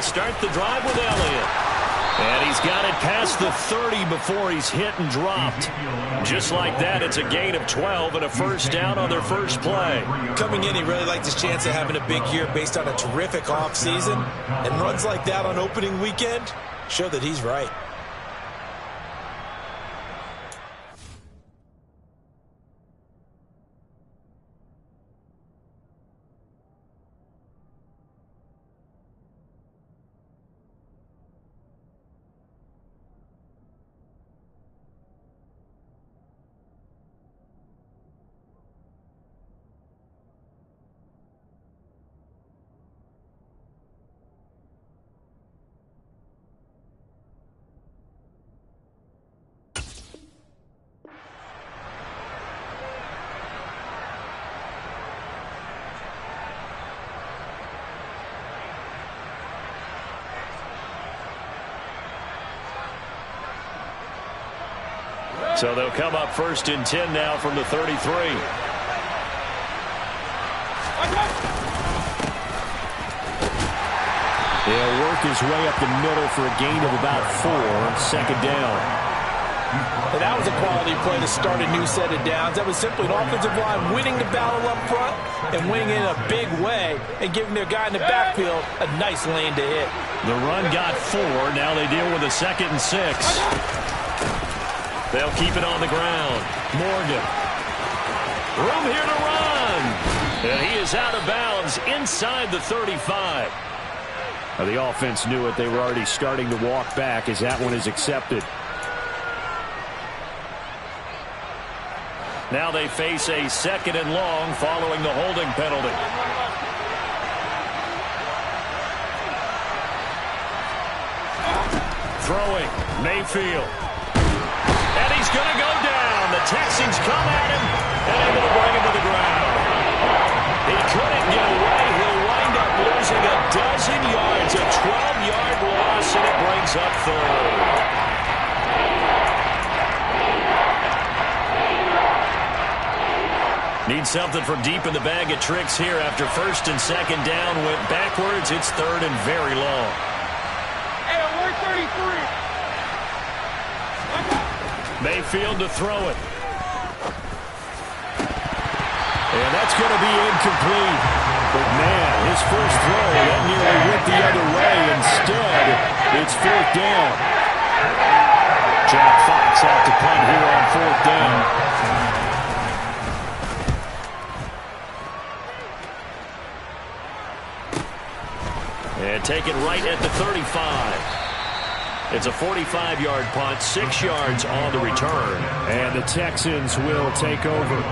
They'll start the drive with Elliott. And he's got it past the 30 before he's hit and dropped. Just like that, it's a gain of 12 and a first down on their first play. Coming in, he really liked his chance of having a big year based on a terrific offseason. And runs like that on opening weekend show that he's right. So they'll come up first and 10 now from the 33. He'll work his way up the middle for a gain of about 4, second down. And that was a quality play to start a new set of downs. That was simply an offensive line winning the battle up front and winning it in a big way and giving their guy in the backfield a nice lane to hit. The run got 4. Now they deal with a 2nd and 6. They'll keep it on the ground. Morgan. Room here to run. And he is out of bounds inside the 35. Now the offense knew it. They were already starting to walk back as that one is accepted. Now they face a 2nd and long following the holding penalty. Throwing. Mayfield. And he's going to go down. The Texans come at him and able to bring him to the ground. He couldn't get away. He'll wind up losing a dozen yards. A 12-yard loss, and it brings up 3rd. Need something from deep in the bag of tricks here after 1st and 2nd down. Went backwards. It's 3rd and very long. Hey, we're 33. Mayfield to throw it. And that's going to be incomplete. But, man, his first throw, that nearly went the other way. Instead, it's 4th down. Jack Fox out to punt here on 4th down. And take it right at the 35. It's a 45-yard punt, 6 yards on the return. And the Texans will take over.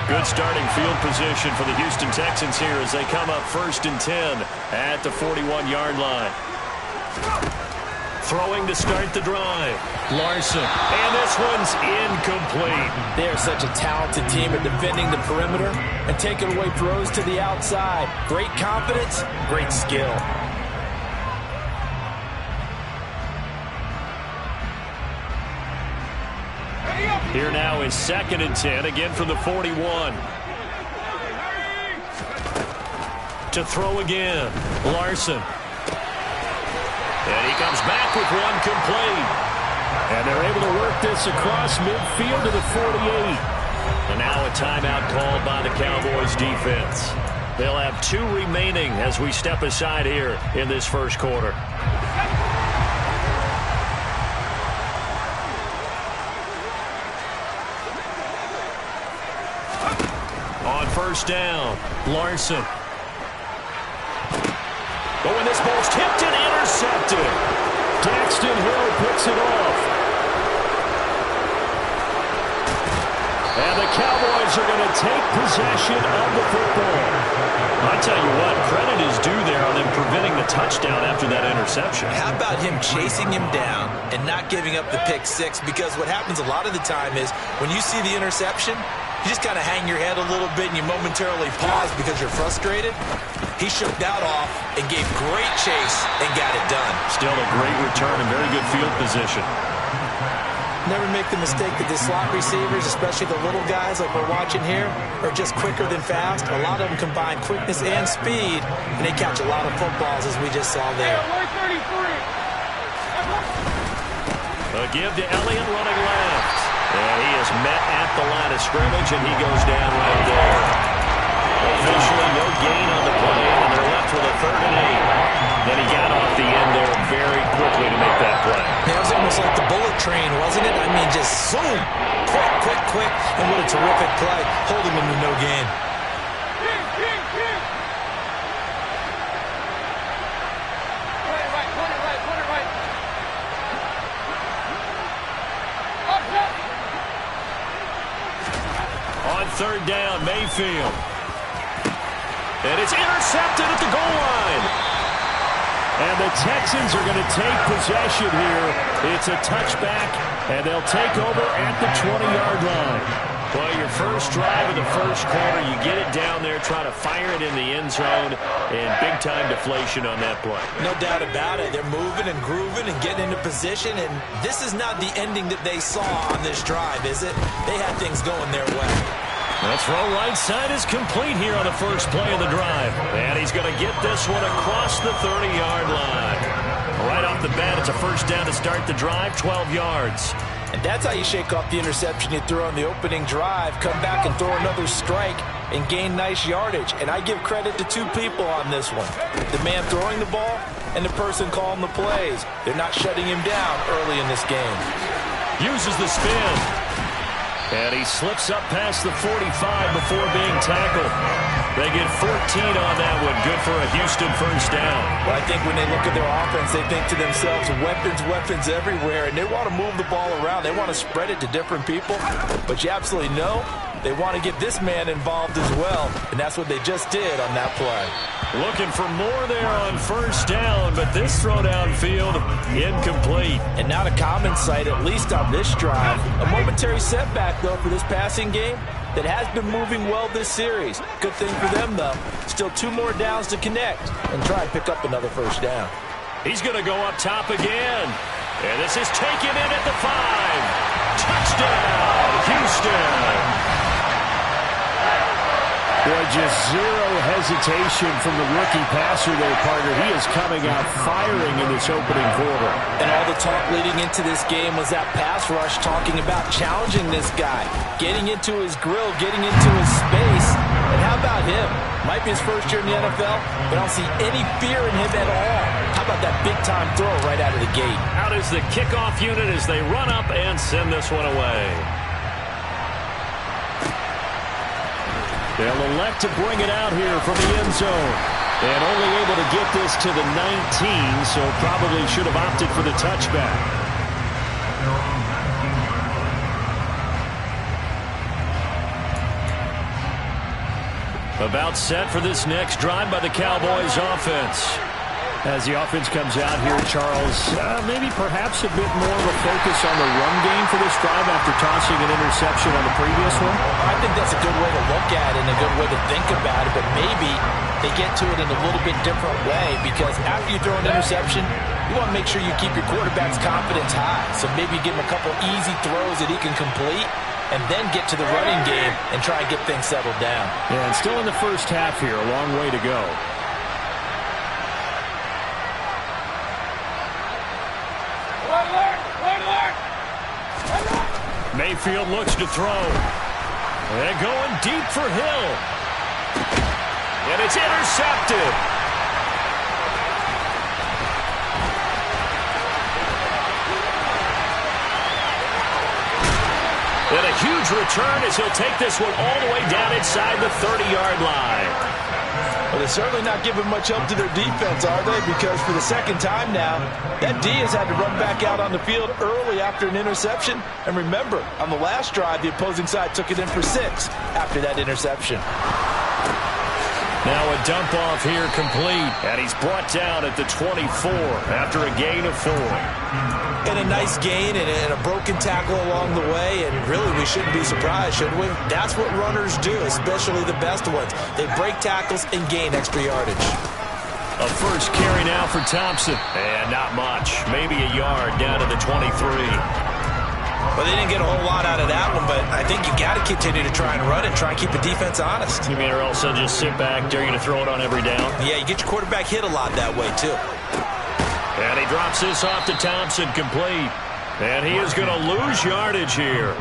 Good starting field position for the Houston Texans here as they come up 1st and 10 at the 41-yard line. Throwing to start the drive. Larson. And this one's incomplete. They're such a talented team at defending the perimeter and taking away throws to the outside. Great confidence, great skill. Here now is 2nd and 10, again from the 41. To throw again, Larson. And he comes back with one complete. And they're able to work this across midfield to the 48. And now a timeout called by the Cowboys defense. They'll have 2 remaining as we step aside here in this first quarter. On 1st down, Larson. But when this ball's tipped and intercepted, Daxton Hill picks it off. And the Cowboys are going to take possession of the football. I tell you what, credit is due there on them preventing the touchdown after that interception. How about him chasing him down and not giving up the pick 6? Because what happens a lot of the time is when you see the interception, You just kind of hang your head a little bit and you momentarily pause because you're frustrated. He shook that off and gave great chase and got it done. Still a great return and very good field position. Never make the mistake that the slot receivers, especially the little guys like we're watching here, are just quicker than fast. A lot of them combine quickness and speed, and they catch a lot of footballs, as we just saw there. A give to Elliott running left. And he is met at the line of scrimmage, and he goes down right there. Officially no gain on the play, and they're left with a 3rd and 8. Then he got off the end there very quickly to make that play. It was almost like the bullet train, wasn't it? I mean, just zoom, quick, and what a terrific play, holding him to no gain. On 3rd down, Mayfield. And it's intercepted at the goal line. And the Texans are going to take possession here. It's a touchback, and they'll take over at the 20-yard line. Well, your first drive of the first quarter, you get it down there, try to fire it in the end zone, and big-time deflation on that play. No doubt about it. They're moving and grooving and getting into position, and this is not the ending that they saw on this drive, is it? They had things going their way. That throw right side is complete here on the first play of the drive. And he's going to get this one across the 30-yard line. Right off the bat, it's a first down to start the drive, 12 yards. And that's how you shake off the interception you threw on the opening drive, come back and throw another strike and gain nice yardage. And I give credit to 2 people on this one. The man throwing the ball and the person calling the plays. They're not shutting him down early in this game. Uses the spin. And he slips up past the 45 before being tackled. They get 14 on that one. Good for a Houston first down. Well, I think when they look at their offense, they think to themselves, weapons everywhere, and they want to move the ball around. They want to spread it to different people. But you absolutely know they want to get this man involved as well, and that's what they just did on that play. Looking for more there on first down, but this throw downfield incomplete. And not a common sight, at least on this drive. A momentary setback, though, for this passing game that has been moving well this series. Good thing for them, though. Still 2 more downs to connect and try and pick up another first down. He's going to go up top again. And this is taken in at the 5. Touchdown, Houston. Boy, just zero hesitation from the rookie passer there, partner. He is coming out firing in this opening quarter. And all the talk leading into this game was that pass rush, talking about challenging this guy, getting into his grill, getting into his space. And how about him? Might be his first year in the NFL, but I don't see any fear in him at all. How about that big-time throw right out of the gate? Out is the kickoff unit as they run up and send this one away. They'll elect to bring it out here from the end zone. And only able to get this to the 19, so probably should have opted for the touchback. About set for this next drive by the Cowboys offense. As the offense comes out here, Charles, maybe perhaps a bit more of a focus on the run game for this drive after tossing an interception on the previous one? I think that's a good way to look at it and a good way to think about it, but maybe they get to it in a little bit different way, because after you throw an interception, you want to make sure you keep your quarterback's confidence high. So maybe give him a couple easy throws that he can complete and then get to the running game and try and get things settled down. Yeah, and still in the first half here, a long way to go. Mayfield looks to throw. They're going deep for Hill. And it's intercepted. And a huge return as he'll take this one all the way down inside the 30-yard line. Well, they're certainly not giving much help to their defense, are they? Because for the second time now, that D has had to run back out on the field early after an interception. And remember, on the last drive, the opposing side took it in for 6 after that interception. Now a dump off here complete, and he's brought down at the 24 after a gain of 4. And a nice gain and a broken tackle along the way, and really we shouldn't be surprised, should we? That's what runners do, especially the best ones. They break tackles and gain extra yardage. A first carry now for Thompson, and not much, maybe a yard down to the 23. Well, they didn't get a whole lot out of that one, but I think you got to continue to try and run and try and keep the defense honest. You mean or else they'll just sit back, dare you to throw it on every down? Yeah, you get your quarterback hit a lot that way, too. And he drops this off to Thompson, complete. And he is going to lose yardage here.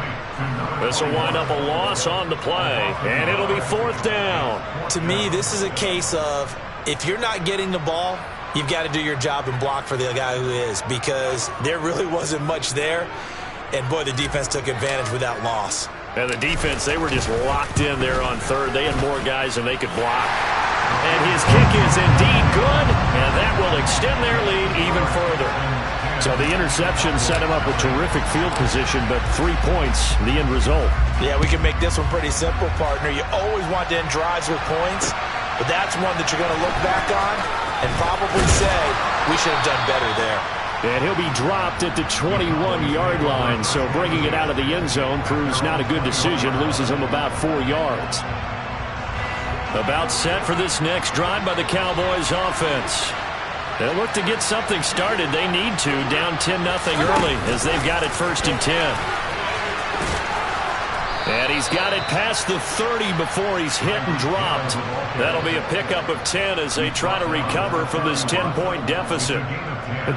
This will wind up a loss on the play, and it'll be 4th down. To me, this is a case of if you're not getting the ball, you've got to do your job and block for the guy who is, because there really wasn't much there. And, boy, the defense took advantage with that loss. And the defense, they were just locked in there on third. They had more guys than they could block. And his kick is indeed good, and that will extend their lead even further. So the interception set him up with terrific field position, but 3 points, the end result. Yeah, we can make this one pretty simple, partner. You always want to end drives with points, but that's one that you're going to look back on and probably say, we should have done better there. And he'll be dropped at the 21-yard line, so bringing it out of the end zone proves not a good decision, loses him about 4 yards. About set for this next drive by the Cowboys offense. They'll look to get something started. They need to, down 10-0 early as they've got it 1st and 10. And he's got it past the 30 before he's hit and dropped. That'll be a pickup of 10 as they try to recover from this 10-point deficit.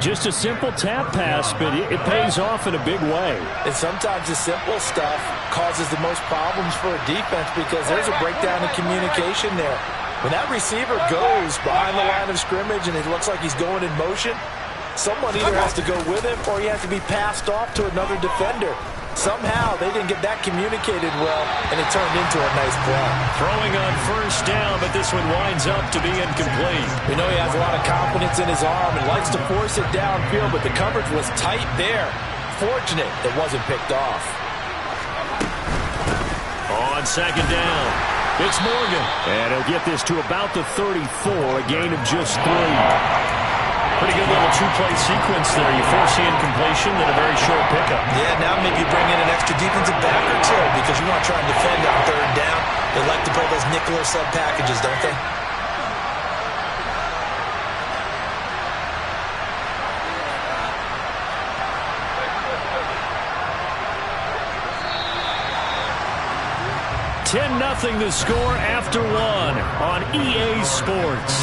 Just a simple tap pass, but it pays off in a big way. And sometimes the simple stuff causes the most problems for a defense because there's a breakdown in communication there. When that receiver goes behind the line of scrimmage and it looks like he's going in motion, someone either has to go with him or he has to be passed off to another defender. Somehow they didn't get that communicated well, and it turned into a nice play. Throwing on 1st down, but this one winds up to be incomplete. We know he has a lot of confidence in his arm and likes to force it downfield, but the coverage was tight there. Fortunate it wasn't picked off. On 2nd down, it's Morgan. And he'll get this to about the 34, a gain of just 3. Pretty good little 2-play sequence there. You force the incompletion, then a very short pickup. Yeah, now maybe bring in an extra defensive back or two because you want to try and defend on 3rd down. They like to play those nickel or sub packages, don't they? $10-0 the score after 1 on EA Sports.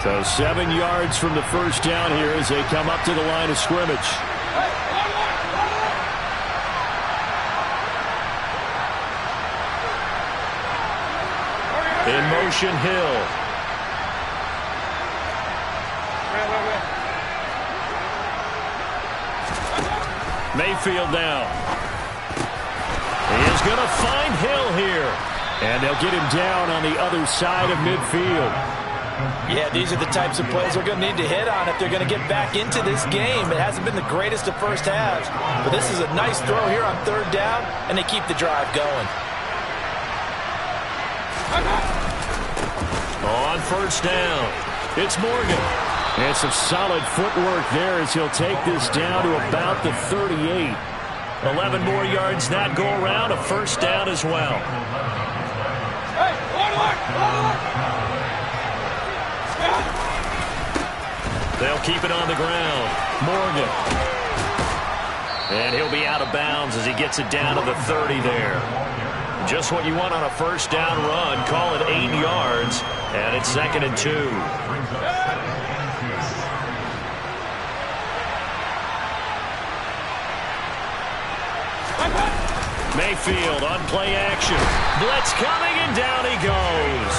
So 7 yards from the 1st down here as they come up to the line of scrimmage. In motion, Hill. Mayfield now. He is going to find Hill here. And they'll get him down on the other side of midfield. Yeah, these are the types of plays they're going to need to hit on if they're going to get back into this game. It hasn't been the greatest of first halves, but this is a nice throw here on 3rd down, and they keep the drive going. On 1st down, it's Morgan. And some solid footwork there as he'll take this down to about the 38. 11 more yards that go around, a 1st down as well. They'll keep it on the ground. Morgan. And he'll be out of bounds as he gets it down to the 30 there. Just what you want on a 1st down run. Call it 8 yards. And it's 2nd and 2. Mayfield on play action. Blitz coming, and down he goes.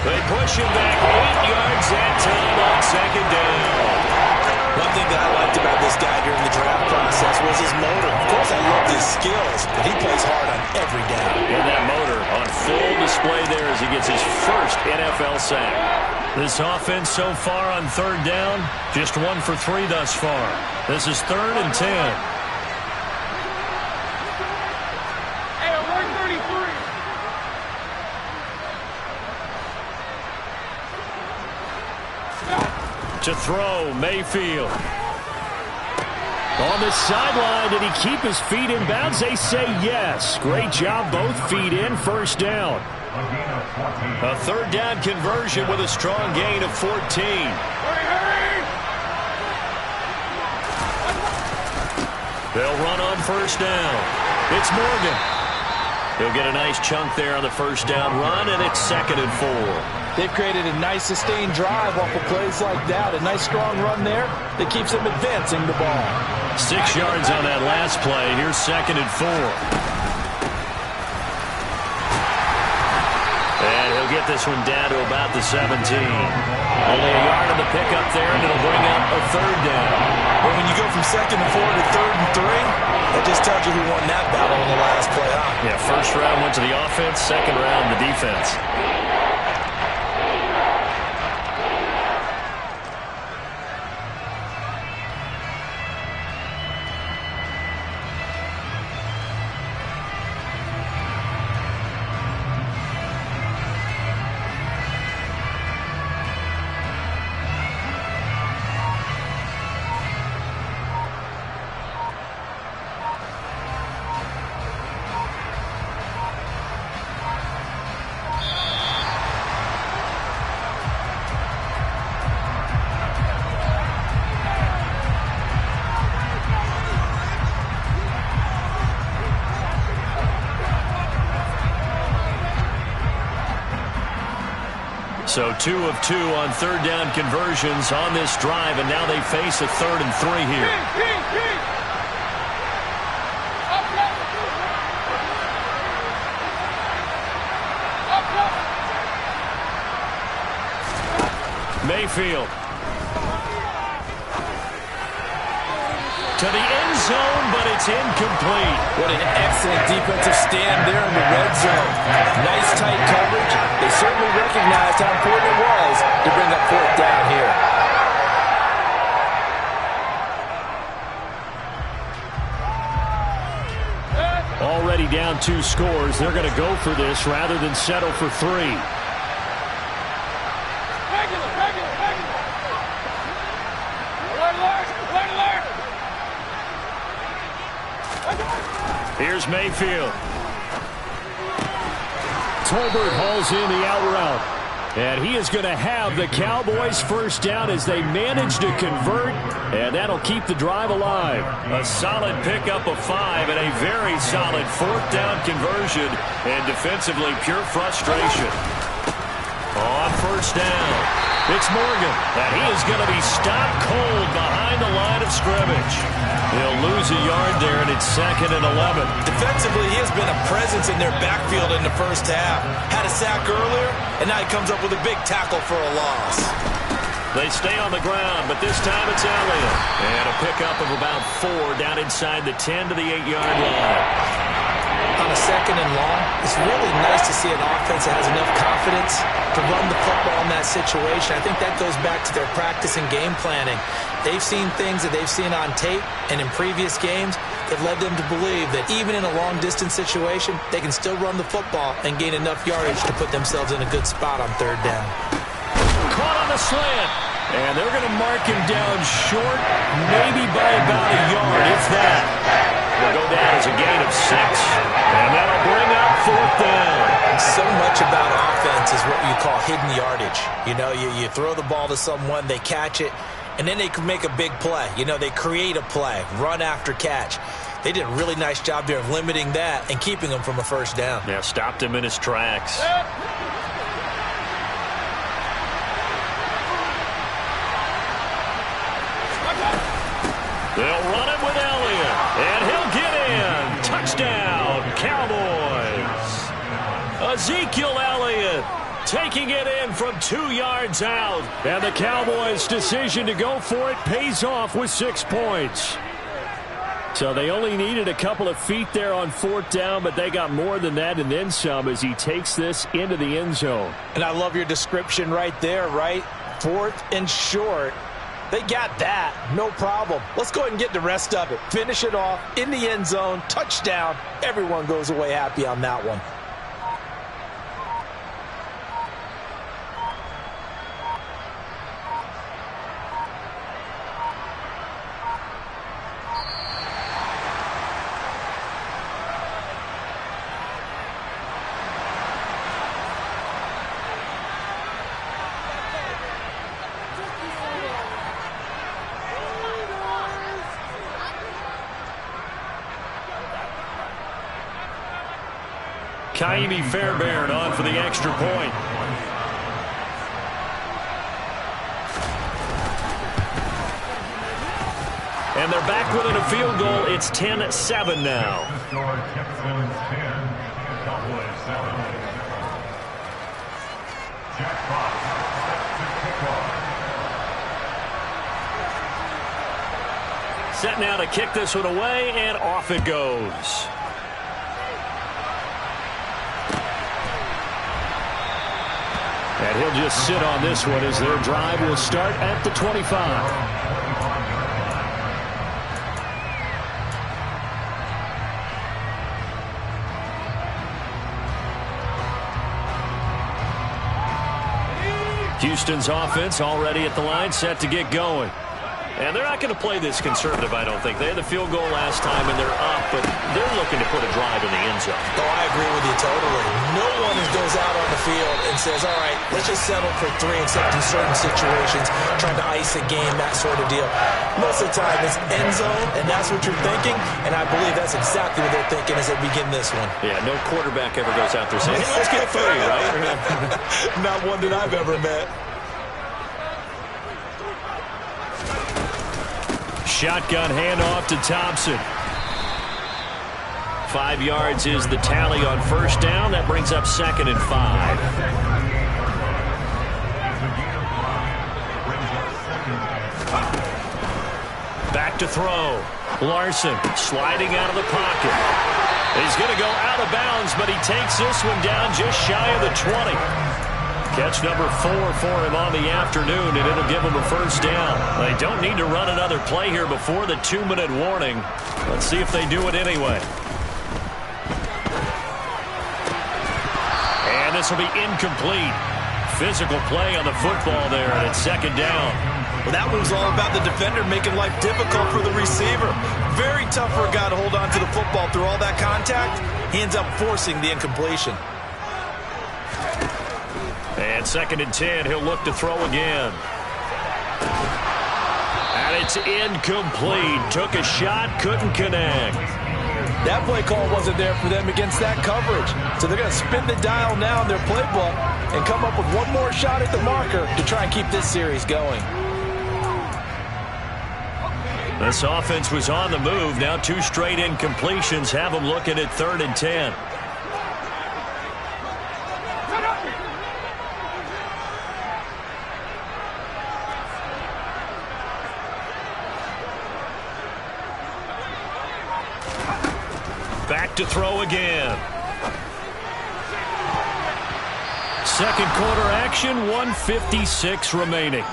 They push him back 8 yards that time on 2nd down. One thing that I liked about this guy during the draft process was his motor. Of course, I loved his skills, but he plays hard on every down. And that motor on full display there as he gets his first NFL sack. This offense so far on third down, just 1 for 3 thus far. This is 3rd and 10. Hey, alert 33. To throw, Mayfield. On the sideline, did he keep his feet in bounds? They say yes. Great job, both feet in, first down. A 3rd down conversion with a strong gain of 14. Hurry! They'll run on first down. It's Morgan. He'll get a nice chunk there on the first down run, and it's 2nd and 4. They've created a nice sustained drive off of plays like that. A nice strong run there that keeps them advancing the ball. 6 yards on that last play. Here's 2nd and 4. And he'll get this one down to about the 17. Only a yard on the pickup there, and it'll bring up a 3rd down. Well, when you go from 2nd and 4 to 3rd and 3, that just tells you who won that battle in the last play, huh? Yeah, first round went to the offense, second round the defense. So 2 of 2 on 3rd down conversions on this drive, and now they face a 3rd and 3 here. Mayfield. To the end zone, but it's incomplete. What an excellent defensive stand there in the red zone. Nice tight coverage. They certainly recognized how important it was to bring up 4th down here. Already down 2 scores. They're going to go for this rather than settle for 3. Here's Mayfield. Tolbert hauls in the out route. And he is going to have the Cowboys first down as they manage to convert. And that'll keep the drive alive. A solid pickup of 5 and a very solid 4th down conversion. And defensively, pure frustration. On first down, it's Morgan. And he is going to be stopped cold behind the line of scrimmage. He'll lose a yard there, and it's 2nd and 11. Defensively, he has been a presence in their backfield in the first half. Had a sack earlier, and now he comes up with a big tackle for a loss. They stay on the ground, but this time it's Elliott. And a pickup of about 4 down inside the 10 to the 8-yard line. On a 2nd and long, it's really nice to see an offense that has enough confidence to run the football in that situation. I think that goes back to their practice and game planning. They've seen things that they've seen on tape and in previous games that led them to believe that even in a long-distance situation, they can still run the football and gain enough yardage to put themselves in a good spot on 3rd down. Caught on the slant, and they're going to mark him down short, maybe by about a yard, if that. Will go down as a gain of 6, and that'll bring up 4th down. So much about offense is what you call hidden yardage. You know, you throw the ball to someone, they catch it, and then they can make a big play. You know, they create a play, run after catch. They did a really nice job there of limiting that and keeping him from a first down. Yeah, stopped him in his tracks. They'll run it with Elliott, and he'll get in. Touchdown, Cowboys. Ezekiel Elliott taking it in from 2 yards out. And the Cowboys' decision to go for it pays off with 6 points. So they only needed a couple of feet there on 4th down, but they got more than that and then some as he takes this into the end zone. And I love your description right there, right? 4th and short. They got that. No problem. Let's go ahead and get the rest of it. Finish it off in the end zone. Touchdown. Everyone goes away happy on that one. Kaimi Fairbairn on for the extra point. And they're back within a field goal. It's 10-7 now. Set now to kick this one away, and off it goes. And he'll just sit on this one as their drive will start at the 25. Houston's offense already at the line, set to get going. And they're not going to play this conservative, I don't think. They had the field goal last time, and they're up, but they're looking to put a drive in the end zone. Oh, I agree with you totally. No one goes out on the field and says, all right, let's just settle for 3 except in certain situations, trying to ice a game, that sort of deal. Most of the time, it's end zone, and that's what you're thinking, and I believe that's exactly what they're thinking as they begin this one. Yeah, no quarterback ever goes out there saying, hey, let's get 3, right? Not one that I've ever met. Shotgun handoff to Thompson. 5 yards is the tally on first down. That brings up 2nd and 5. Back to throw. Larson sliding out of the pocket. He's going to go out of bounds, but he takes this one down just shy of the 20. Catch number 4 for him on the afternoon, and it'll give him a first down. They don't need to run another play here before the 2-minute warning. Let's see if they do it anyway. And this will be incomplete. Physical play on the football there, and it's 2nd down. Well, that was all about the defender making life difficult for the receiver. Very tough for a guy to hold on to the football through all that contact. He ends up forcing the incompletion. And 2nd and 10, he'll look to throw again. And it's incomplete. Took a shot, couldn't connect. That play call wasn't there for them against that coverage. So they're going to spin the dial now in their playbook and come up with one more shot at the marker to try and keep this series going. This offense was on the move. Now 2 straight incompletions have them looking at 3rd and 10. Back to throw again. Second quarter action, 1:56 remaining.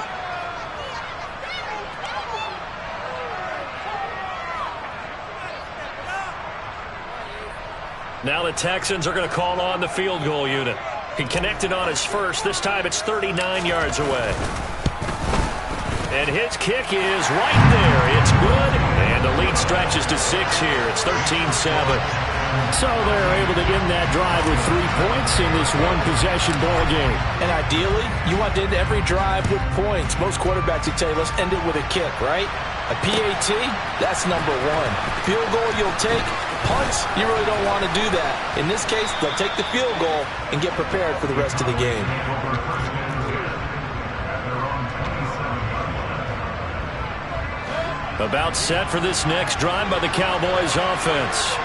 Now the Texans are going to call on the field goal unit. He connected on his first. This time it's 39 yards away. And his kick is right there. It's good. And the lead stretches to 6 here. It's 13-7. So they're able to end that drive with 3 points in this one-possession ball game. And ideally, you want to end every drive with points. Most quarterbacks would tell you, let's end it with a kick, right? A PAT, that's number 1. Field goal you'll take. Punts, you really don't want to do that. In this case, they'll take the field goal and get prepared for the rest of the game. About set for this next drive by the Cowboys offense.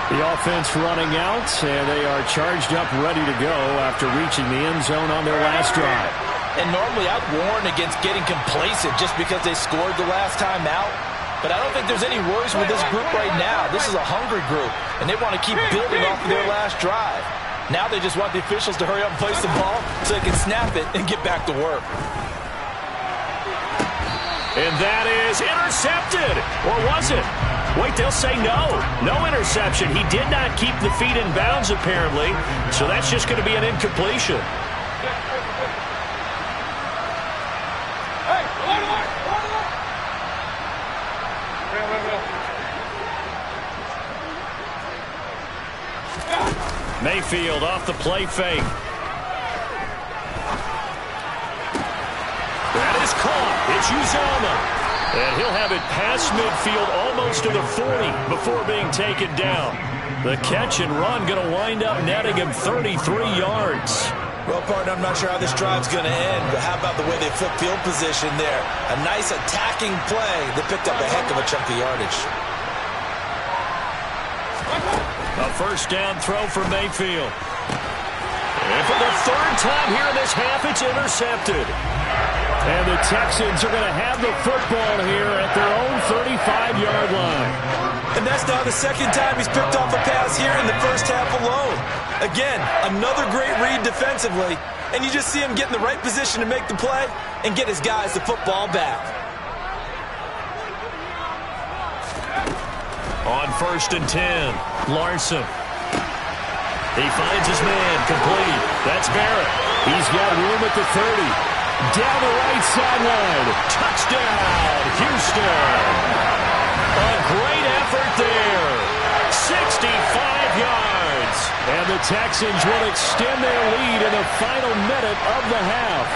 The offense running out, and they are charged up, ready to go after reaching the end zone on their last drive. And normally I'd warn against getting complacent just because they scored the last time out. But I don't think there's any worries with this group right now. This is a hungry group, and they want to keep building off of their last drive. Now they just want the officials to hurry up and place the ball so they can snap it and get back to work. And that is intercepted. Or was it? Wait, they'll say no. No interception. He did not keep the feet in bounds, apparently. So that's just going to be an incompletion. Mayfield off the play fake. That is caught. It's Uzomah. And he'll have it past midfield almost to the 40 before being taken down. The catch and run going to wind up netting him 33 yards. Well, partner, I'm not sure how this drive's going to end, but how about the way they flip field position there? A nice attacking play that picked up a heck of a chunk of yardage. A first down throw for Mayfield. And for the third time here in this half, it's intercepted. And the Texans are going to have the football here at their own 35-yard line. And that's now the second time he's picked off a pass here in the first half alone. Again, another great read defensively, and you just see him get in the right position to make the play and get his guys the football back. On 1st and 10, Larson. He finds his man, complete. That's Barrett. He's got room at the 30. Down the right sideline. Touchdown, Houston. A great effort there. 65 yards. And the Texans will extend their lead in the final minute of the half.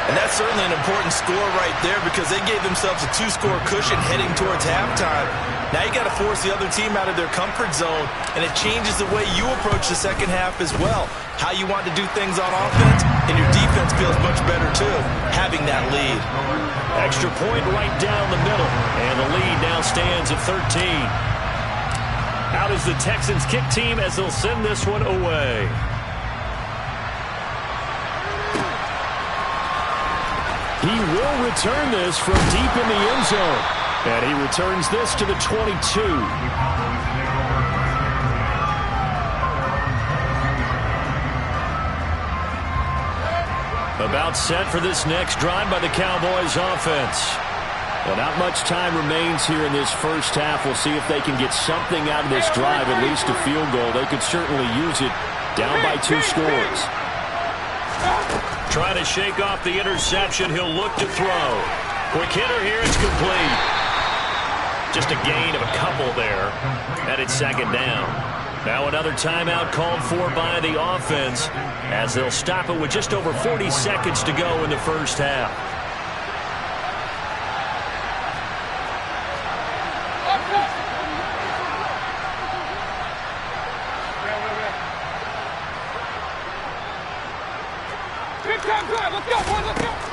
And that's certainly an important score right there because they gave themselves a 2-score cushion heading towards halftime. Now you got to force the other team out of their comfort zone, and it changes the way you approach the second half as well. How you want to do things on offense, and your defense feels much better too, having that lead. Extra point right down the middle, and the lead now stands at 13. Out is the Texans kick team as they'll send this one away. He will return this from deep in the end zone. And he returns this to the 22. About set for this next drive by the Cowboys offense. Well, not much time remains here in this first half. We'll see if they can get something out of this drive, at least a field goal. They could certainly use it down by 2 scores. Trying to shake off the interception. He'll look to throw. Quick hitter here. It's complete. Just a gain of a couple there. And it's second down. Now another timeout called for by the offense as they'll stop it with just over 40 seconds to go in the first half.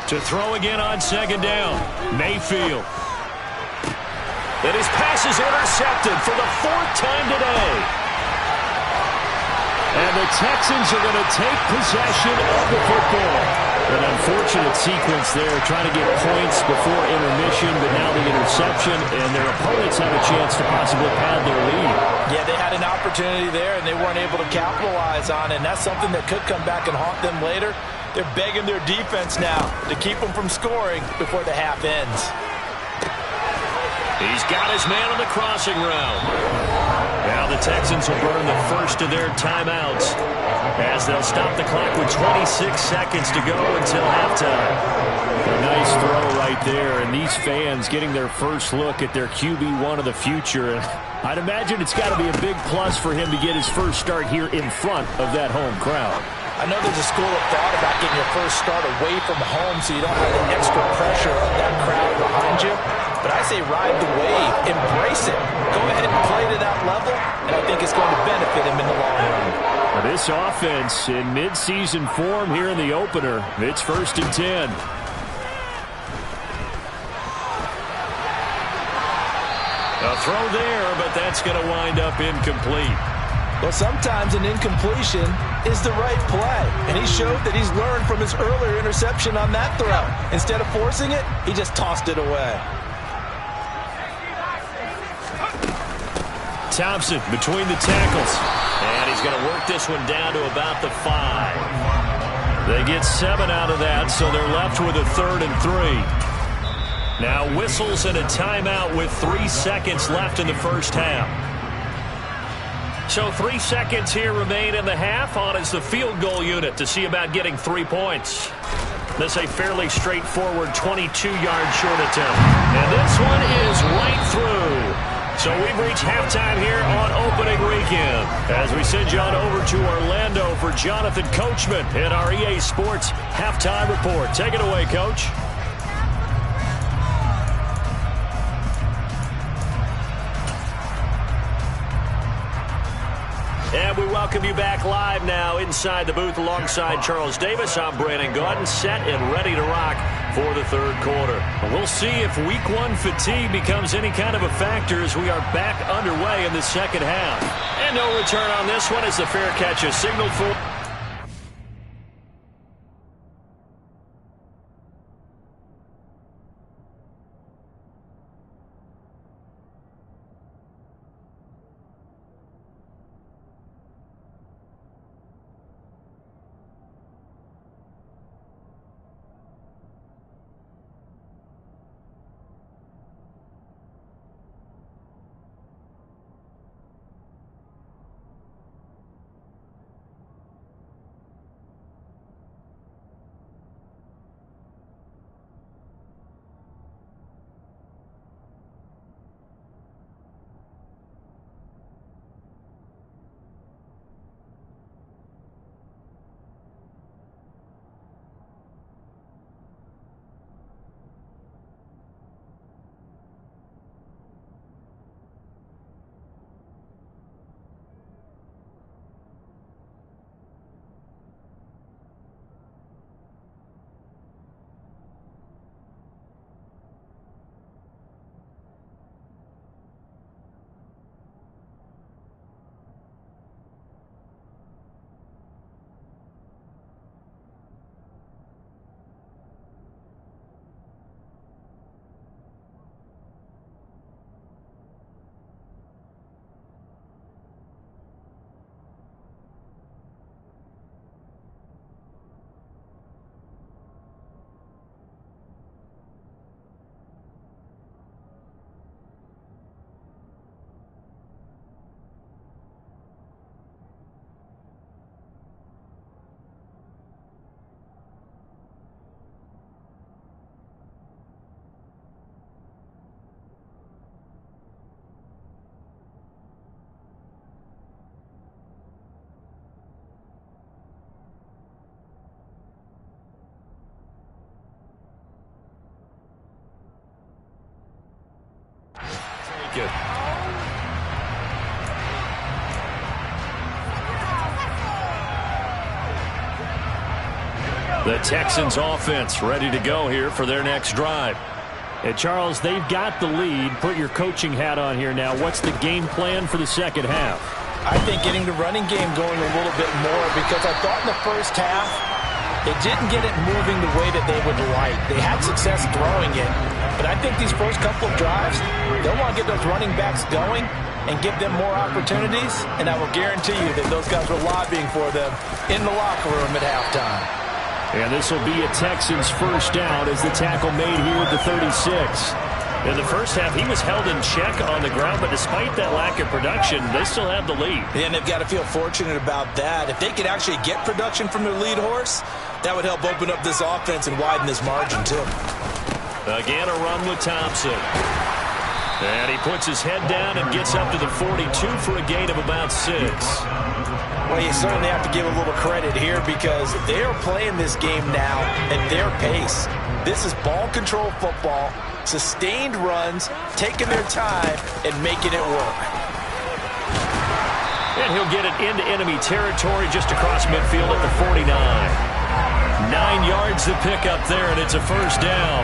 To throw again on second down. Mayfield. And his pass is intercepted for the 4th time today. And the Texans are going to take possession of the football. An unfortunate sequence there, trying to get points before intermission, but now the interception, and their opponents have a chance to possibly pad their lead. Yeah, they had an opportunity there, and they weren't able to capitalize on it, and that's something that could come back and haunt them later. They're begging their defense now to keep them from scoring before the half ends. He's got his man on the crossing route. Now the Texans will burn the first of their timeouts as they'll stop the clock with 26 seconds to go until halftime. A nice throw right there, and these fans getting their first look at their QB1 of the future. I'd imagine it's got to be a big plus for him to get his first start here in front of that home crowd. I know there's a school of thought about getting your first start away from home so you don't have the extra pressure of that crowd behind you. But I say ride the wave, embrace it. Go ahead and play to that level, and I think it's going to benefit him in the long run. This offense in midseason form here in the opener. It's 1st and 10. A throw there, but that's going to wind up incomplete. Well, sometimes an incompletion is the right play, and he showed that he's learned from his earlier interception on that throw. Instead of forcing it, he just tossed it away. Thompson between the tackles. And he's going to work this one down to about the 5. They get 7 out of that, so they're left with a 3rd and 3. Now whistles and a timeout with 3 seconds left in the first half. So 3 seconds here remain in the half. On is the field goal unit to see about getting 3 points. This a fairly straightforward 22-yard short attempt. And this one is right through. So we've reached halftime here on opening weekend as we send you on over to Orlando for Jonathan Coachman in our EA Sports Halftime Report. Take it away, Coach. And we welcome you back live now inside the booth alongside Charles Davis. I'm Brandon Gaudin, set and ready to rock for the third quarter. We'll see if week 1 fatigue becomes any kind of a factor as we are back underway in the second half. And no return on this one as the fair catch is signaled for. Good. The Texans offense ready to go here for their next drive. And Charles, they've got the lead. Put your coaching hat on here now. What's the game plan for the second half? I think getting the running game going a little bit more, because I thought in the first half they didn't get it moving the way that they would like. They had success throwing it, but I think these first couple of drives, they'll want to get those running backs going and give them more opportunities, and I will guarantee you that those guys were lobbying for them in the locker room at halftime. And this will be a Texans first down as the tackle made here at the 36. In the first half, he was held in check on the ground, but despite that lack of production, they still have the lead. And they've got to feel fortunate about that. If they could actually get production from their lead horse, that would help open up this offense and widen this margin, too. Again, a run with Thompson. And he puts his head down and gets up to the 42 for a gain of about 6. Well, you certainly have to give a little credit here because they are playing this game now at their pace. This is ball control football, sustained runs, taking their time, and making it work. And he'll get it into enemy territory just across midfield at the 49. 9 yards to pick up there, and it's a first down.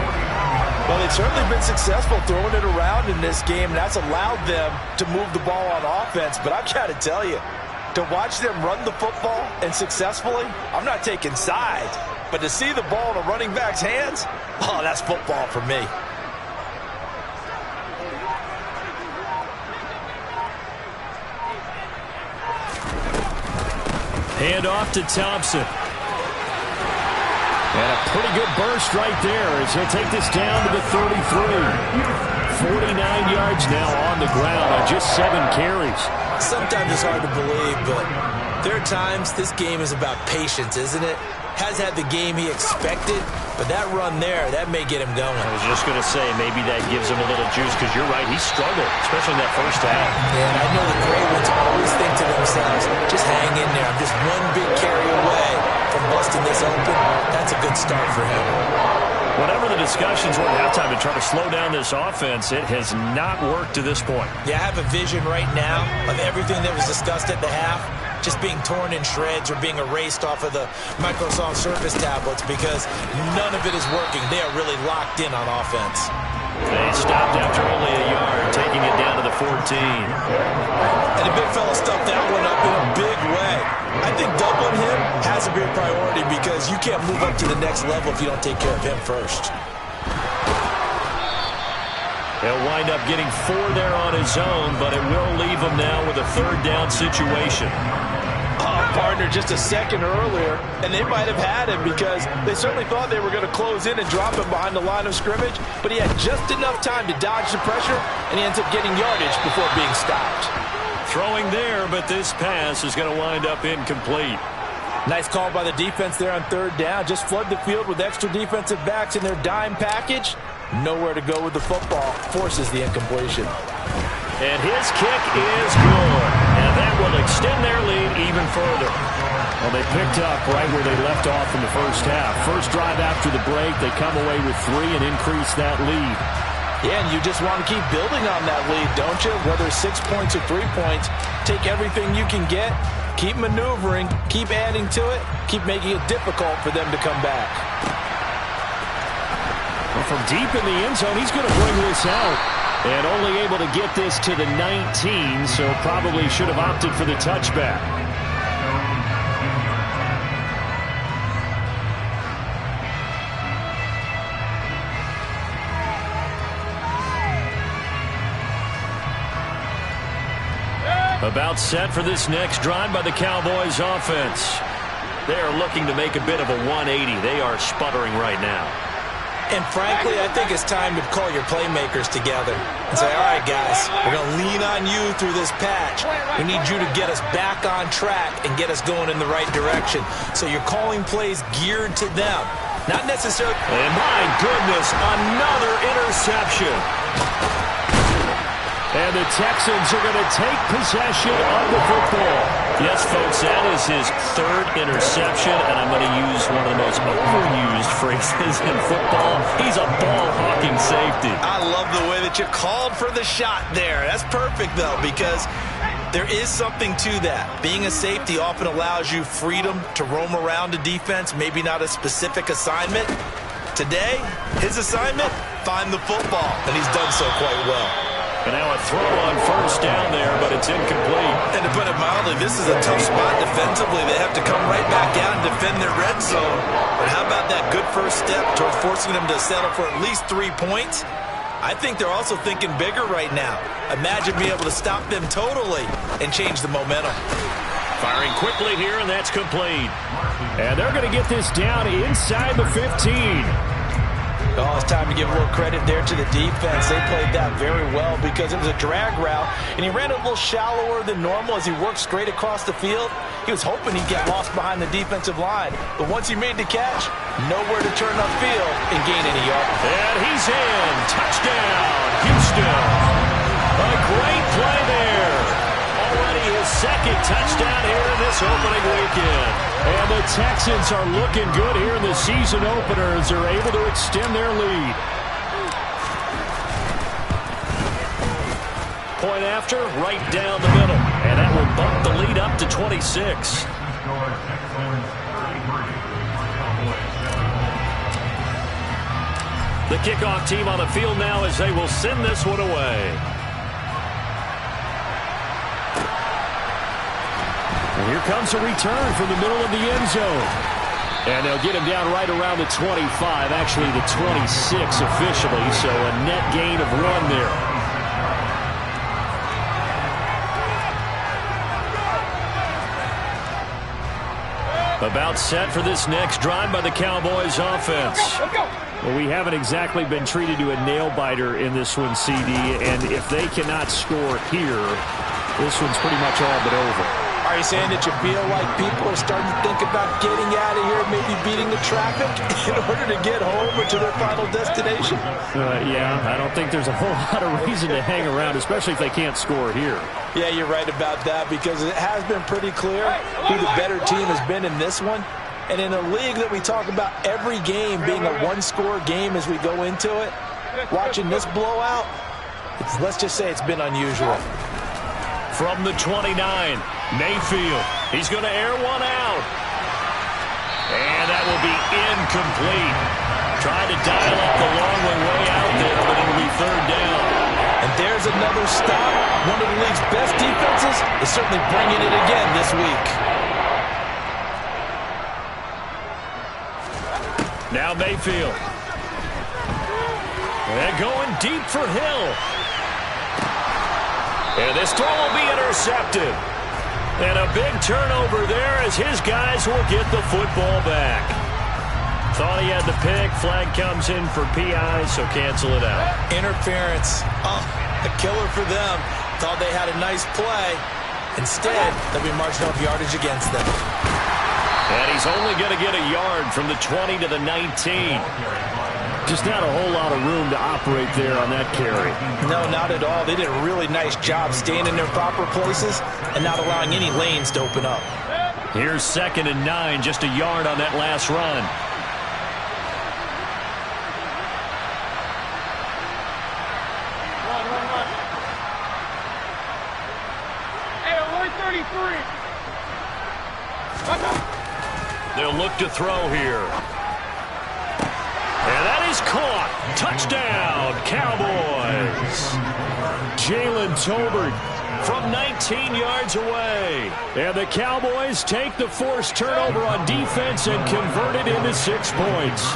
Well, they've certainly been successful throwing it around in this game, and that's allowed them to move the ball on offense. But I've got to tell you, to watch them run the football and successfully, I'm not taking sides. But to see the ball in a running back's hands, oh, that's football for me. Hand off to Thompson. And a pretty good burst right there as he'll take this down to the 33. 49 yards now on the ground on just 7 carries. Sometimes it's hard to believe, but there are times this game is about patience, isn't it? Has had the game he expected, but that run there, that may get him going. I was just going to say, maybe that gives him a little juice, because you're right, he struggled, especially in that first half. Yeah, and I know the great ones always think to themselves, just hang in there. I'm just one big carry away from busting this open. That's a good start for him. Whatever the discussions were at halftime to try to slow down this offense, it has not worked to this point. Yeah, I have a vision right now of everything that was discussed at the half just being torn in shreds or being erased off of the Microsoft Surface tablets because none of it is working. They are really locked in on offense. They stopped after only a yard, taking it down to the 14. And the big fella stuffed that one up in a big way. I think doubling him has to be a priority because you can't move up to the next level if you don't take care of him first. He'll wind up getting 4 there on his own, but it will leave him now with a 3rd down situation. Partner just a second earlier, and they might have had him because they certainly thought they were going to close in and drop him behind the line of scrimmage, but he had just enough time to dodge the pressure, and he ends up getting yardage before being stopped. Throwing there, but this pass is going to wind up incomplete. Nice call by the defense there on 3rd down. Just flood the field with extra defensive backs in their dime package. Nowhere to go with the football. Forces the incompletion. And his kick is good. And that will extend their lead even further. Well, they picked up right where they left off in the first half. First drive after the break, they come away with 3 and increase that lead. Yeah, and you just want to keep building on that lead, don't you? Whether it's 6 points or 3 points, take everything you can get, keep maneuvering, keep adding to it, keep making it difficult for them to come back. Well, from deep in the end zone, he's going to bring this out. And only able to get this to the 19, so probably should have opted for the touchback. About set for this next drive by the Cowboys offense. They are looking to make a bit of a 180. They are sputtering right now. And frankly, I think it's time to call your playmakers together and say, all right, guys, we're going to lean on you through this patch. We need you to get us back on track and get us going in the right direction. So you're calling plays geared to them, not necessarily. And my goodness, another interception. And the Texans are going to take possession of the football. Yes, folks, that is his 3rd interception, and I'm going to use one of the most overused phrases in football. He's a ball-hawking safety. I love the way that you called for the shot there. That's perfect, though, because there is something to that. Being a safety often allows you freedom to roam around a defense, maybe not a specific assignment. Today, his assignment, find the football, and he's done so quite well. And now a throw on 1st down there, but it's incomplete. And to put it mildly, this is a tough spot defensively. They have to come right back out and defend their red zone. But how about that good first step towards forcing them to settle for at least 3 points? I think they're also thinking bigger right now. Imagine being able to stop them totally and change the momentum. Firing quickly here, and that's complete. And they're going to get this down inside the 15. Oh, it's time to give a little credit there to the defense. They played that very well because it was a drag route, and he ran a little shallower than normal as he worked straight across the field. He was hoping he'd get lost behind the defensive line, but once he made the catch, nowhere to turn upfield and gain any yards. And he's in. Touchdown, Houston. A great play there. Already his 2nd touchdown here in this opening weekend. And the Texans are looking good here in the season opener as they're able to extend their lead. Point after, right down the middle. And that will bump the lead up to 26. The kickoff team on the field now as they will send this one away. And here comes a return from the middle of the end zone. And they'll get him down right around the 25, actually the 26 officially, so a net gain of 1 there. About set for this next drive by the Cowboys offense. Let's go. Well, we haven't exactly been treated to a nail-biter in this one, CD, and if they cannot score here, this one's pretty much all but over. Are you saying that you feel like people are starting to think about getting out of here, maybe beating the traffic in order to get home or to their final destination? Yeah, I don't think there's a whole lot of reason to hang around, especially if they can't score here. Yeah, you're right about that, because it has been pretty clear who the better team has been in this one. And in a league that we talk about every game being a one-score game as we go into it, watching this blowout, let's just say it's been unusual. From the 29, Mayfield. He's going to air one out. And that will be incomplete. Tried to dial up the long way out there, but it'll be third down. And there's another stop. One of the league's best defenses is certainly bringing it again this week. Now Mayfield. And going deep for Hill. And this throw will be intercepted. And a big turnover there as his guys will get the football back. Thought he had the pick. Flag comes in for PI, so cancel it out. Interference. A killer for them. Thought they had a nice play. Instead, they'll be marching off yardage against them. And he's only going to get a yard from the 20 to the 19. Just not a whole lot of room to operate there on that carry. No, not at all. They did a really nice job staying in their proper places and not allowing any lanes to open up. Here's 2nd and 9, just a yard on that last run. Hey, alert 33. They'll look to throw here. And that is caught. Touchdown, Cowboys. Jalen Tolbert from 19 yards away. And the Cowboys take the forced turnover on defense and convert it into 6 points.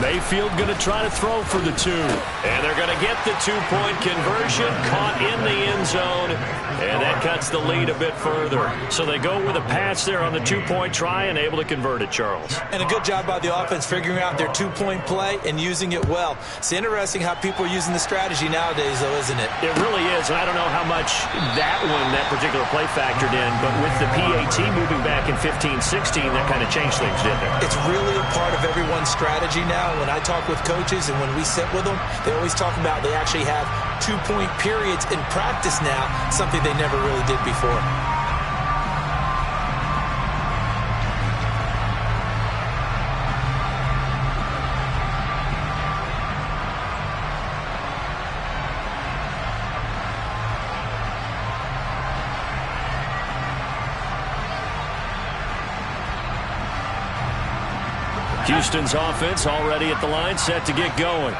Mayfield going to try to throw for the 2. And they're going to get the 2-point conversion, caught in the end zone. And that cuts the lead a bit further. So they go with a pass there on the 2-point try and able to convert it, Charles. And a good job by the offense figuring out their 2-point play and using it well. It's interesting how people are using the strategy nowadays, though, isn't it? It really is. And I don't know how much that particular play factored in. But with the PAT moving back in 15-16, that kind of changed things, didn't it? It's really a part of everyone's strategy now. When I talk with coaches and when we sit with them, they always talk about they actually have 2-point periods in practice now, something they never really did before. Houston's offense already at the line, set to get going.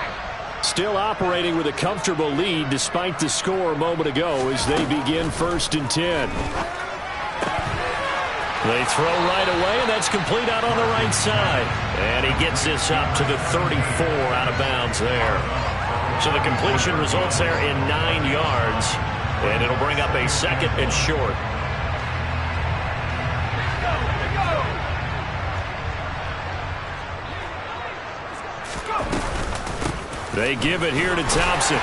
Still operating with a comfortable lead despite the score a moment ago as they begin 1st and 10. They throw right away, and that's complete out on the right side. And he gets this up to the 34 out of bounds there. So the completion results there in 9 yards, and it'll bring up a 2nd and short. They give it here to Thompson.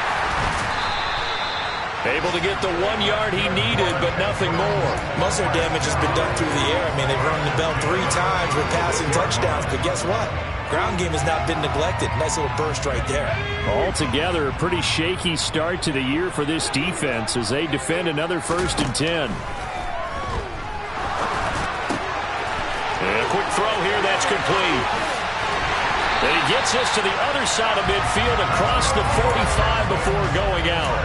Able to get the 1 yard he needed, but nothing more. Most of their damage has been done through the air. I mean, they've rung the bell 3 times with passing touchdowns, but guess what? Ground game has not been neglected. Nice little burst right there. Altogether, a pretty shaky start to the year for this defense as they defend another 1st and 10. And a quick throw here, that's complete. And he gets this to the other side of midfield across the 45 before going out.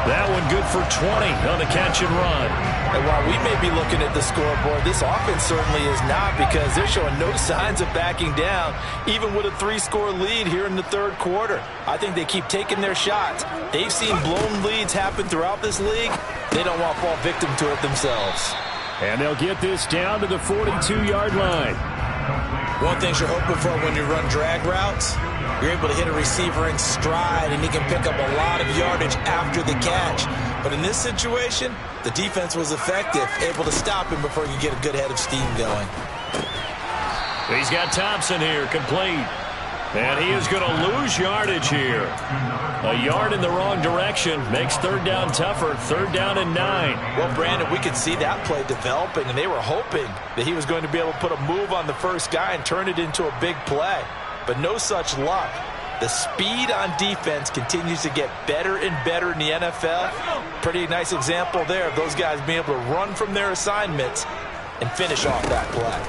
That one good for 20 on the catch and run. And while we may be looking at the scoreboard, this offense certainly is not, because they're showing no signs of backing down, even with a 3-score lead here in the 3rd quarter. I think they keep taking their shots. They've seen blown leads happen throughout this league. They don't want to fall victim to it themselves. And they'll get this down to the 42-yard line. One thing you're hoping for when you run drag routes, you're able to hit a receiver in stride, and he can pick up a lot of yardage after the catch. But in this situation, the defense was effective, able to stop him before he could get a good head of steam going. He's got Thompson here, complete. And he is going to lose yardage here. A yard in the wrong direction makes third down tougher. Third down and 9. Well, Brandon, we could see that play developing, and they were hoping that he was going to be able to put a move on the first guy and turn it into a big play. But no such luck. The speed on defense continues to get better and better in the NFL. Pretty nice example there of those guys being able to run from their assignments and finish off that play.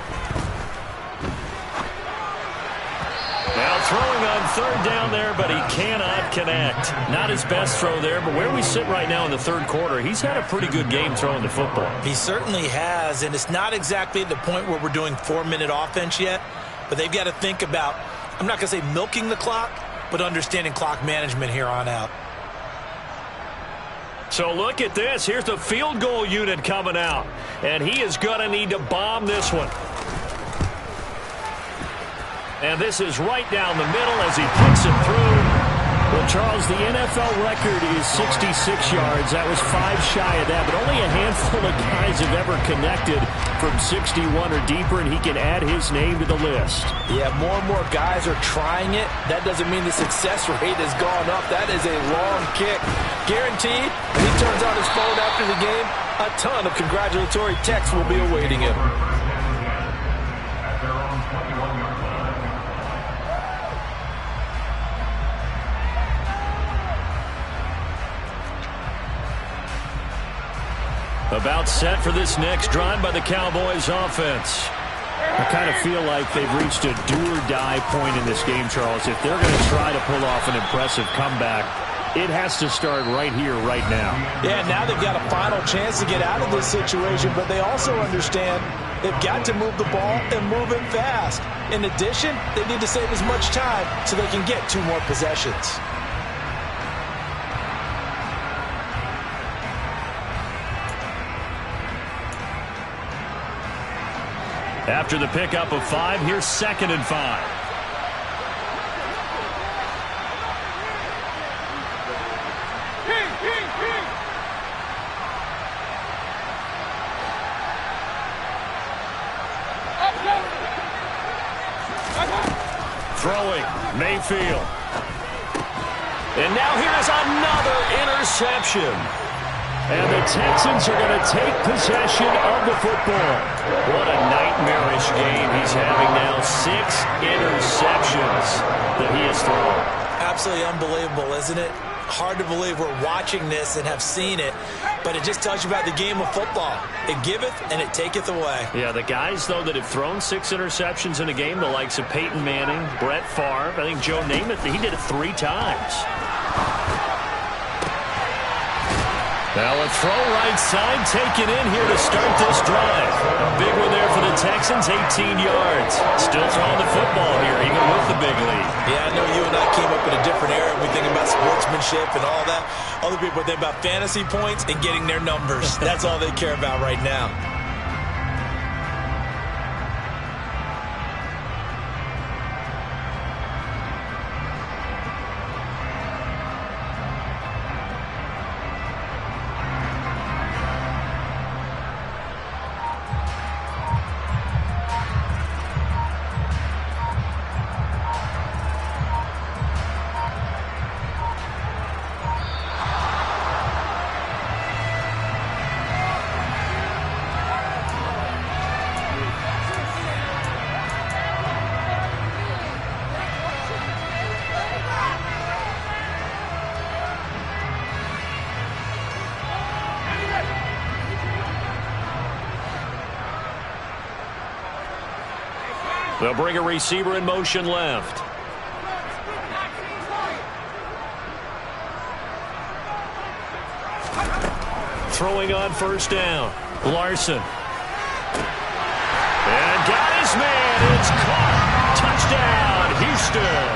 Now throwing on third down there, but he cannot connect. Not his best throw there, but where we sit right now in the third quarter, he's had a pretty good game throwing the football. He certainly has, and it's not exactly at the point where we're doing 4-minute offense yet, but they've got to think about, I'm not going to say milking the clock, but understanding clock management here on out. So look at this. Here's the field goal unit coming out, and he is going to need to bomb this one. And this is right down the middle as he puts it through. Well, Charles, the NFL record is 66 yards. That was 5 shy of that, but only a handful of guys have ever connected from 61 or deeper, and he can add his name to the list. Yeah, more and more guys are trying it. That doesn't mean the success rate has gone up. That is a long kick. Guaranteed, when he turns on his phone after the game, a ton of congratulatory texts will be awaiting him. About set for this next drive by the Cowboys offense. I kind of feel like they've reached a do-or-die point in this game, Charles. If they're going to try to pull off an impressive comeback, it has to start right here, right now. Yeah, now they've got a final chance to get out of this situation, but they also understand they've got to move the ball and move it fast. In addition, they need to save as much time so they can get 2 more possessions. After the pickup of 5, here's 2nd and 5. Throwing, Mayfield. And now here's another interception. And the Texans are going to take possession of the football. What a nightmarish game he's having now. 6 interceptions that he has thrown. Absolutely unbelievable, isn't it? Hard to believe we're watching this and have seen it, but it just tells you about the game of football. It giveth and it taketh away. Yeah, the guys, though, that have thrown 6 interceptions in a game, the likes of Peyton Manning, Brett Favre, I think Joe Namath, he did it 3 times. Now a throw right side taken in here to start this drive. A big one there for the Texans, 18 yards. Still throwing the football here, even with the big lead. Yeah, I know you and I came up in a different era. We think about sportsmanship and all that. Other people think about fantasy points and getting their numbers. That's all they care about right now. They'll bring a receiver in motion left. Throwing on first down. Larson. And got his man. It's caught. Touchdown, Houston.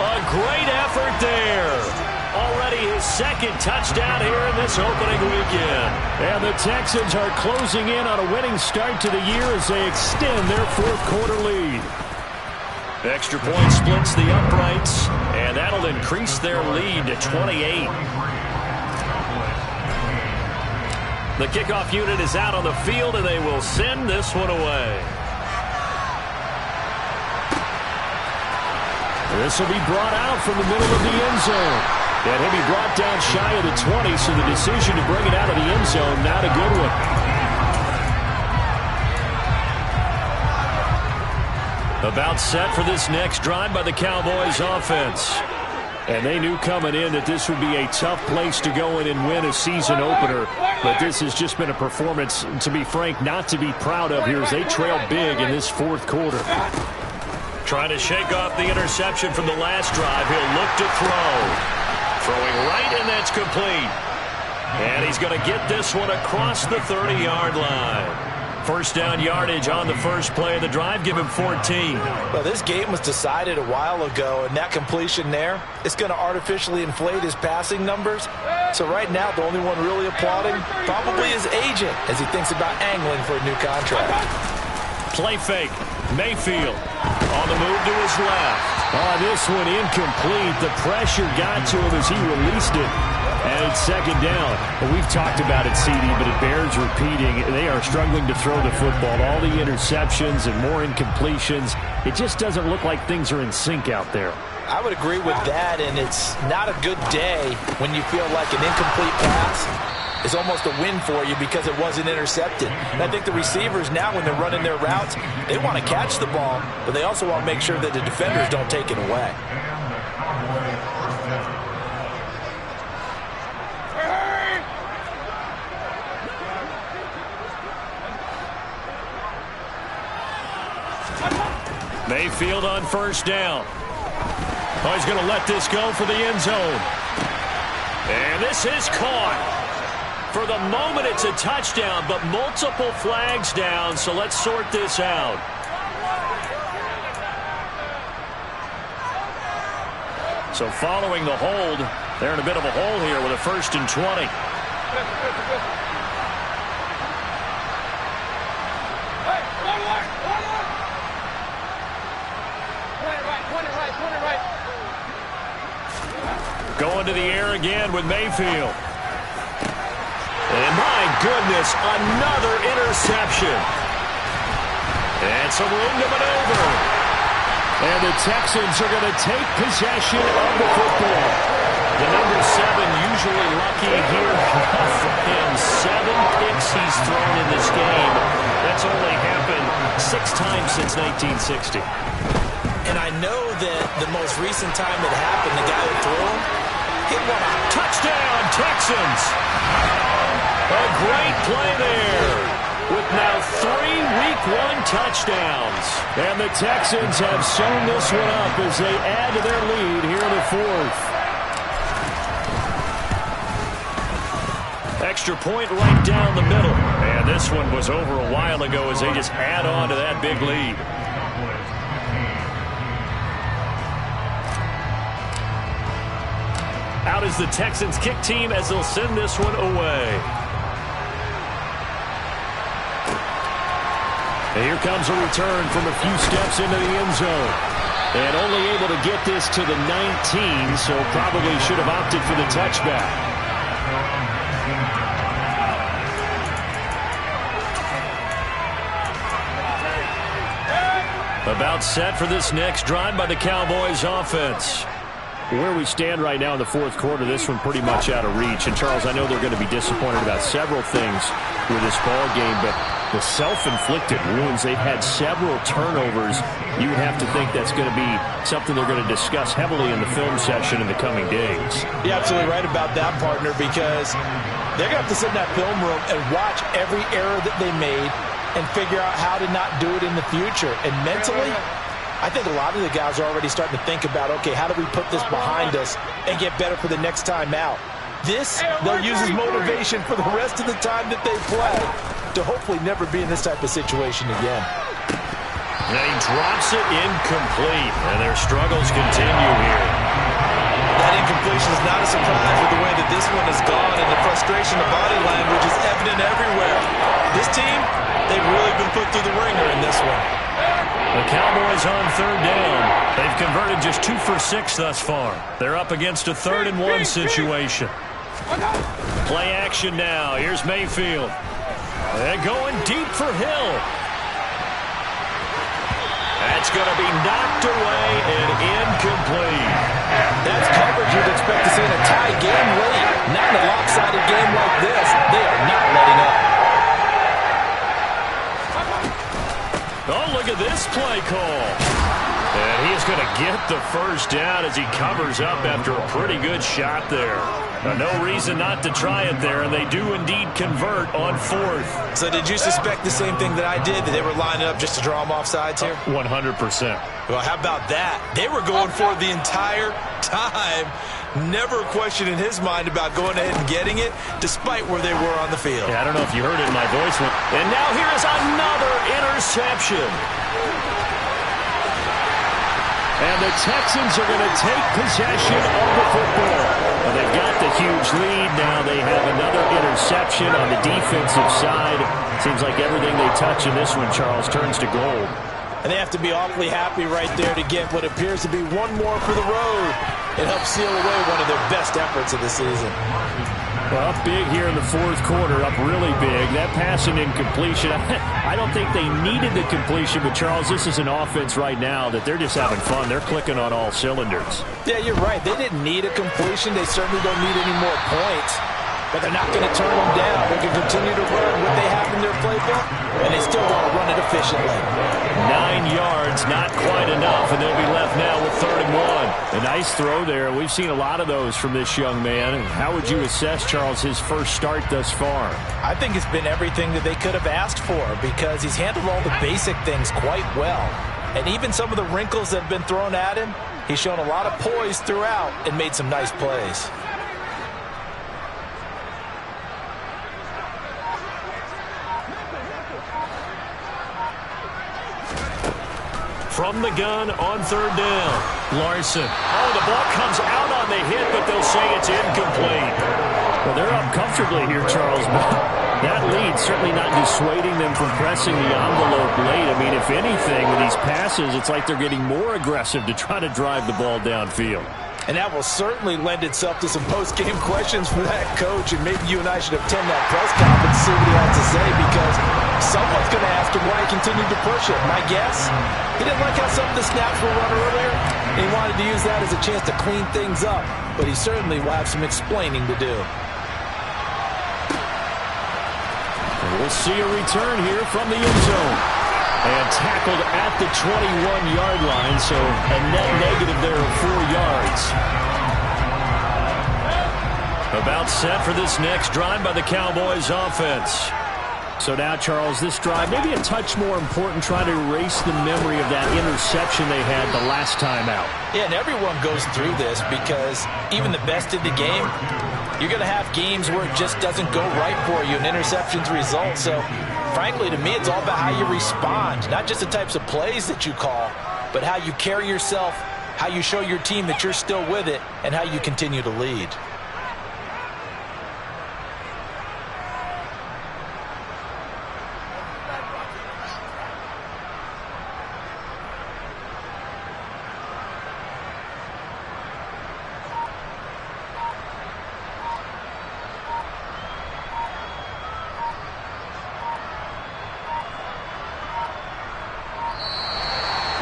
A great effort there. Already his second touchdown here in this opening weekend. And the Texans are closing in on a winning start to the year as they extend their fourth quarter lead. Extra point splits the uprights, and that'll increase their lead to 28. The kickoff unit is out on the field, and they will send this one away. This will be brought out from the middle of the end zone. And he'll be brought down shy of the 20, so the decision to bring it out of the end zone, not a good one. About set for this next drive by the Cowboys offense. And they knew coming in that this would be a tough place to go in and win a season opener. But this has just been a performance, to be frank, not to be proud of here as they trail big in this fourth quarter. Trying to shake off the interception from the last drive. He'll look to throw. Throwing right, and that's complete. And he's going to get this one across the 30-yard line. First down yardage on the first play of the drive. Give him 14. Well, this game was decided a while ago, and that completion there is going to artificially inflate his passing numbers. So right now, the only one really applauding probably his agent as he thinks about angling for a new contract. Play fake. Mayfield on the move to his left. Oh, this one incomplete. The pressure got to him as he released it. And it's second down. Well, we've talked about it, CD, but it bears repeating. They are struggling to throw the football. All the interceptions and more incompletions. It just doesn't look like things are in sync out there. I would agree with that, and it's not a good day when you feel like an incomplete pass is almost a win for you because it wasn't intercepted. And I think the receivers now, when they're running their routes, they want to catch the ball, but they also want to make sure that the defenders don't take it away. Mayfield on first down. Oh, he's going to let this go for the end zone. And this is caught. For the moment, it's a touchdown, but multiple flags down, so let's sort this out. So following the hold, they're in a bit of a hole here with a 1st and 20. Going to the air again with Mayfield. And my goodness, another interception. And some room to maneuver. And the Texans are going to take possession of the football. The number 7 usually lucky here for him. 7 picks he's thrown in this game. That's only happened 6 times since 1960. And I know that the most recent time it happened, the guy who threw him, hit one out. Touchdown, Texans! A great play there with now 3 Week 1 touchdowns. And the Texans have sewn this one up as they add to their lead here in the fourth. Extra point right down the middle. And this one was over a while ago as they just add on to that big lead. Out is the Texans kick team as they'll send this one away. And here comes a return from a few steps into the end zone. And only able to get this to the 19, so probably should have opted for the touchback. About set for this next drive by the Cowboys offense. Where we stand right now in the fourth quarter, this one pretty much out of reach. And, Charles, I know they're going to be disappointed about several things with this ball game, but the self-inflicted wounds, they've had several turnovers. You would have to think that's going to be something they're going to discuss heavily in the film session in the coming days. You're absolutely right about that, partner, because they're going to have to sit in that film room and watch every error that they made and figure out how to not do it in the future. And mentally, I think a lot of the guys are already starting to think about, okay, how do we put this behind us and get better for the next time out? This, they'll use as motivation for the rest of the time that they play to hopefully never be in this type of situation again. And he drops it incomplete, and their struggles continue here. That incompletion is not a surprise with the way that this one has gone, and the frustration of body language is evident everywhere. This team, they've really been put through the ringer in this one. The Cowboys on third down. They've converted just 2 for 6 thus far. They're up against a 3rd-and-1 situation. Play action now. Here's Mayfield. And going deep for Hill. That's going to be knocked away and incomplete. That's coverage you'd expect to see in a tie game late. Not in a lopsided game like this. They are not letting up. Oh, look at this play call. And he's going to get the first down as he covers up after a pretty good shot there. No reason not to try it there, and they do indeed convert on 4th. So did you suspect the same thing that I did, that they were lining up just to draw them off sides here? 100%. Well, how about that? They were going for it the entire time. Never a question in his mind about going ahead and getting it, despite where they were on the field. Yeah, I don't know if you heard it in my voice. And now here is another interception. And the Texans are going to take possession of the football. Well, they've got the huge lead. Now they have another interception on the defensive side. Seems like everything they touch in this one, Charles, turns to gold. And they have to be awfully happy right there to get what appears to be one more for the road. It helps seal away one of their best efforts of the season. Well, up big here in the 4th quarter, up really big. That pass and incompletion, I don't think they needed the completion, but Charles, this is an offense right now that they're just having fun. They're clicking on all cylinders. Yeah, you're right. They didn't need a completion. They certainly don't need any more points. But they're not going to turn them down. They can continue to run what they have in their playbook, and they still want to run it efficiently. 9 yards, not quite enough, and they'll be left now with 3rd and 1. A nice throw there. We've seen a lot of those from this young man. How would you assess, Charles, his first start thus far? I think it's been everything that they could have asked for, because he's handled all the basic things quite well. And even some of the wrinkles that have been thrown at him, he's shown a lot of poise throughout and made some nice plays. From the gun on 3rd down. Larson. Oh, the ball comes out on the hit, but they'll say it's incomplete. Well, they're up comfortably here, Charles, but that lead certainly not dissuading them from pressing the envelope late. I mean, if anything, with these passes, it's like they're getting more aggressive to try to drive the ball downfield. And that will certainly lend itself to some post-game questions for that coach, and maybe you and I should attend that press conference and see what he has to say, because someone's going to ask him why he continued to push it. My guess, he didn't like how some of the snaps were run earlier, and he wanted to use that as a chance to clean things up, but he certainly will have some explaining to do. We'll see a return here from the end zone. And tackled at the 21-yard line, so a net negative there of 4 yards. About set for this next drive by the Cowboys offense. So now, Charles, this drive maybe a touch more important, trying to erase the memory of that interception they had the last time out. Yeah, and everyone goes through this, because even the best in the game, you're going to have games where it just doesn't go right for you, and interceptions result. So frankly, to me, it's all about how you respond, not just the types of plays that you call, but how you carry yourself, how you show your team that you're still with it, and how you continue to lead.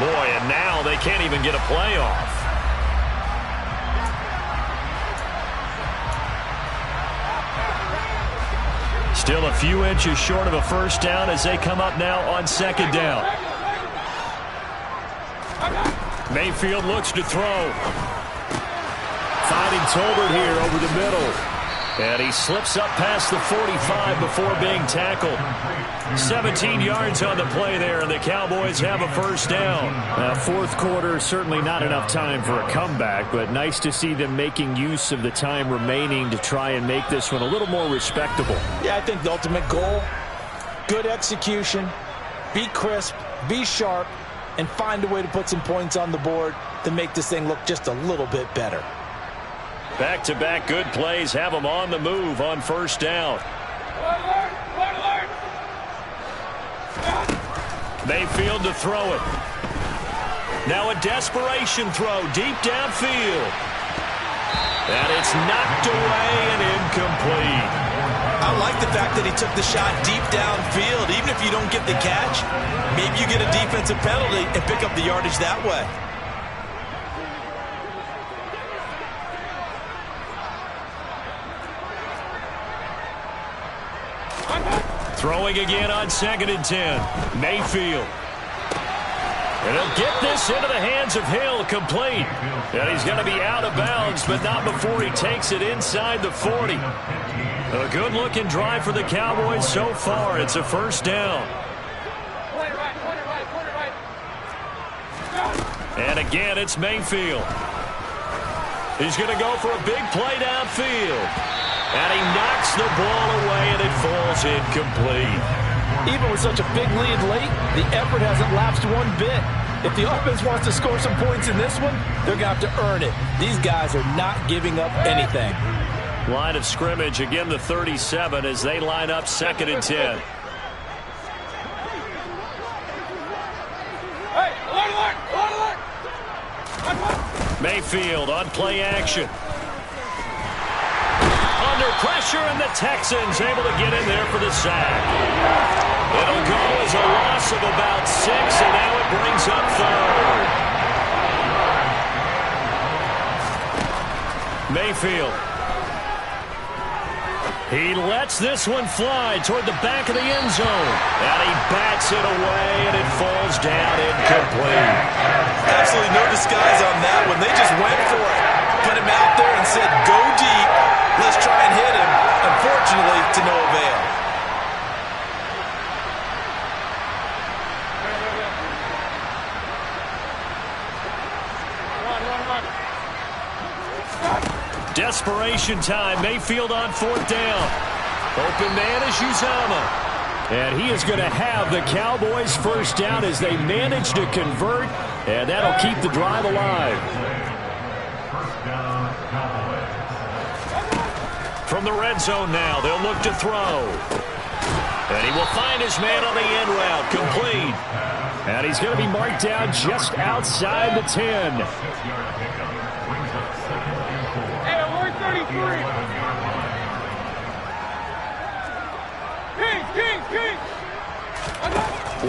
Boy, and now they can't even get a play off. Still a few inches short of a first down as they come up now on 2nd down. Mayfield looks to throw. Finding Tolbert here over the middle. And he slips up past the 45 before being tackled. 17 yards on the play there, and the Cowboys have a first down. 4th quarter, certainly not enough time for a comeback, but nice to see them making use of the time remaining to try and make this one a little more respectable. Yeah, I think the ultimate goal, good execution, be crisp, be sharp, and find a way to put some points on the board to make this thing look just a little bit better. Back-to-back good plays have them on the move on first down. Mayfield to throw it. Now a desperation throw deep downfield. And it's knocked away and incomplete. I like the fact that he took the shot deep downfield. Even if you don't get the catch, maybe you get a defensive penalty and pick up the yardage that way. Throwing again on 2nd and 10. Mayfield. And he'll get this into the hands of Hill, complete. And he's going to be out of bounds, but not before he takes it inside the 40. A good-looking drive for the Cowboys so far. It's a first down. And again, it's Mayfield. He's going to go for a big play downfield. And he knocks the ball away, and it falls incomplete. Even with such a big lead late, the effort hasn't lapsed one bit. If the offense wants to score some points in this one, they're going to have to earn it. These guys are not giving up anything. Line of scrimmage, again the 37 as they line up 2nd and 10. Mayfield on play action. Under pressure, and the Texans able to get in there for the sack. It'll go as a loss of about 6, and now it brings up 3rd. Mayfield. He lets this one fly toward the back of the end zone. And he bats it away, and it falls down incomplete. Absolutely no disguise on that one. They just went for it. Put him out there and said, go deep. Let's try and hit him. Unfortunately, to no avail. Desperation time. Mayfield on 4th down. Open man is Uzama. And he is going to have the Cowboys first down as they manage to convert. And that'll keep the drive alive. From the red zone now, they'll look to throw. And he will find his man on the end route, complete. And he's going to be marked down just outside the 10.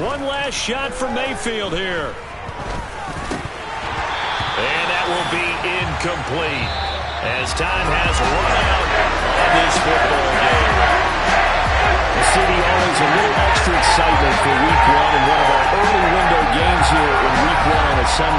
One last shot for Mayfield here. And that will be incomplete as time has run out of this football game. The city always a little extra excitement for week 1 and one of our early window games here in week 1 on a Sunday.